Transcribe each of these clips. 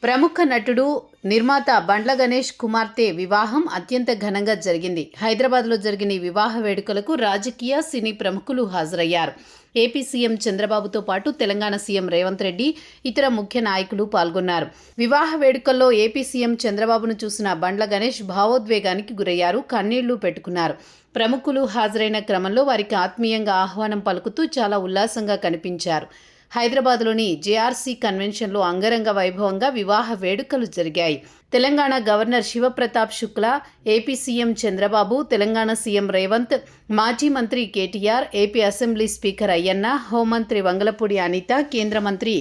ప్రముఖ నటుడు నిర్మాత బండ్ల గణేష్ కుమార్తె వివాహం అత్యంత ఘనంగా జరిగింది. హైదరాబాద్లో జరిగిన ఈ వివాహ వేడుకలకు రాజకీయ, సినీ ప్రముఖులు హాజరయ్యారు. ఏపీ సీఎం చంద్రబాబుతో పాటు తెలంగాణ సీఎం రేవంత్ రెడ్డి, ఇతర ముఖ్య నాయకులు పాల్గొన్నారు. వివాహ వేడుకల్లో ఏపీ సీఎం చంద్రబాబును చూసిన బండ్ల గణేష్ భావోద్వేగానికి గురయ్యారు, కన్నీళ్లు పెట్టుకున్నారు. ప్రముఖులు హాజరైన క్రమంలో వారికి ఆత్మీయంగా ఆహ్వానం పలుకుతూ చాలా ఉల్లాసంగా కనిపించారు. హైదరాబాద్లోని జేఆర్సీ కన్వెన్షన్లో అంగరంగ వైభవంగా వివాహ వేడుకలు జరిగాయి. Telangana governor Shiv Pratap Shukla, AP CM Chandrababu, Telangana CM Revanth, మాజీ మంత్రి KTR, AP assembly speaker Ayyanna, హోంమంత్రి వంగలపూడి అనిత, కేంద్ర మంత్రి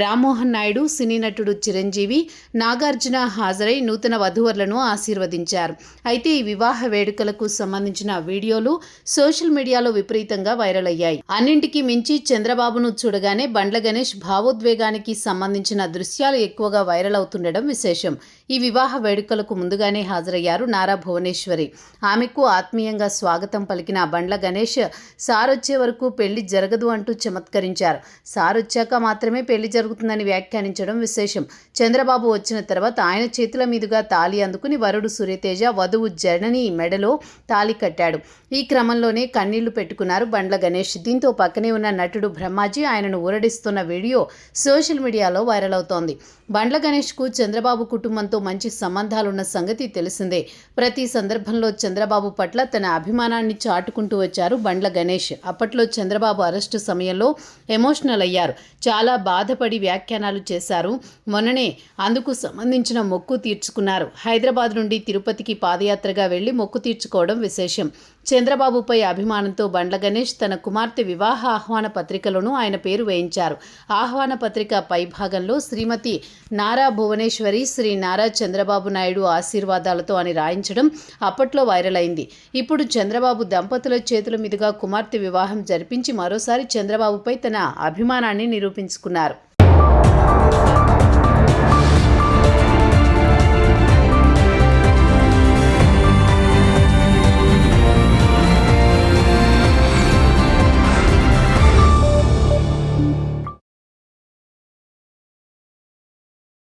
రామ్మోహన్ నాయుడు, సినీ నటుడు చిరంజీవి, నాగార్జున హాజరై నూతన వధూవరులను ఆశీర్వదించారు. అయితే ఈ వివాహ వేడుకలకు సంబంధించిన వీడియోలు సోషల్ మీడియాలో విపరీతంగా వైరల్ అయ్యాయి. అన్నింటికీ మించి చంద్రబాబును చూడగానే బండ్ల గణేష్ భావోద్వేగానికి సంబంధించిన దృశ్యాలు ఎక్కువగా వైరల్ అవుతుండడం విశేషం. ఈ వివాహ వేడుకలకు ముందుగానే హాజరయ్యారు నారా భువనేశ్వరి. ఆమెకు ఆత్మీయంగా స్వాగతం పలికిన బండ్ల గణేష్ సారొచ్చే వరకు పెళ్లి జరగదు అంటూ చమత్కరించారు. సారొచ్చాక మాత్రమే పెళ్లి జరుగుతుందని వ్యాఖ్యానించడం విశేషం. చంద్రబాబు వచ్చిన తర్వాత ఆయన చేతుల మీదుగా తాళి అందుకుని వరుడు సూర్యతేజ, వధువు జనని మెడలో తాళి కట్టాడు. ఈ క్రమంలోనే కన్నీళ్లు పెట్టుకున్నారు బండ్ల గణేష్. దీంతో పక్కనే ఉన్న నటుడు బ్రహ్మాజీ ఆయనను ఊరడిస్తున్న వీడియో సోషల్ మీడియాలో వైరల్ అవుతోంది. బండ్ల గణేష్కు చంద్రబాబు కుటుంబంతో మంచి సంబంధాలున్న సంగతి తెలిసిందే. ప్రతి సందర్భంలో చంద్రబాబు పట్ల తన అభిమానాన్ని చాటుకుంటూ వచ్చారు బండ్ల గణేష్. అప్పట్లో చంద్రబాబు అరెస్టు సమయంలో ఎమోషనల్ అయ్యారు. చాలా బాధపడి వ్యాఖ్యానాలు చేశారు. మొన్ననే అందుకు సంబంధించిన మొక్కు తీర్చుకున్నారు. హైదరాబాద్ నుండి తిరుపతికి పాదయాత్రగా వెళ్లి మొక్కు తీర్చుకోవడం విశేషం. చంద్రబాబుపై అభిమానంతో బండ్ల గణేష్ తన కుమార్తె వివాహ ఆహ్వాన పత్రికలోనూ ఆయన పేరు వేయించారు. ఆహ్వాన పత్రిక పై భాగంలో శ్రీమతి నారా భువనేశ్వరి, శ్రీ నారా చంద్రబాబు నాయుడు ఆశీర్వాదాలతో అని రాయించడం అప్పట్లో వైరల్ అయింది. ఇప్పుడు చంద్రబాబు దంపతుల చేతుల మీదుగా కుమార్తె వివాహం జరిపించి మరోసారి చంద్రబాబుపై తన అభిమానాన్ని నిరూపించుకున్నారు.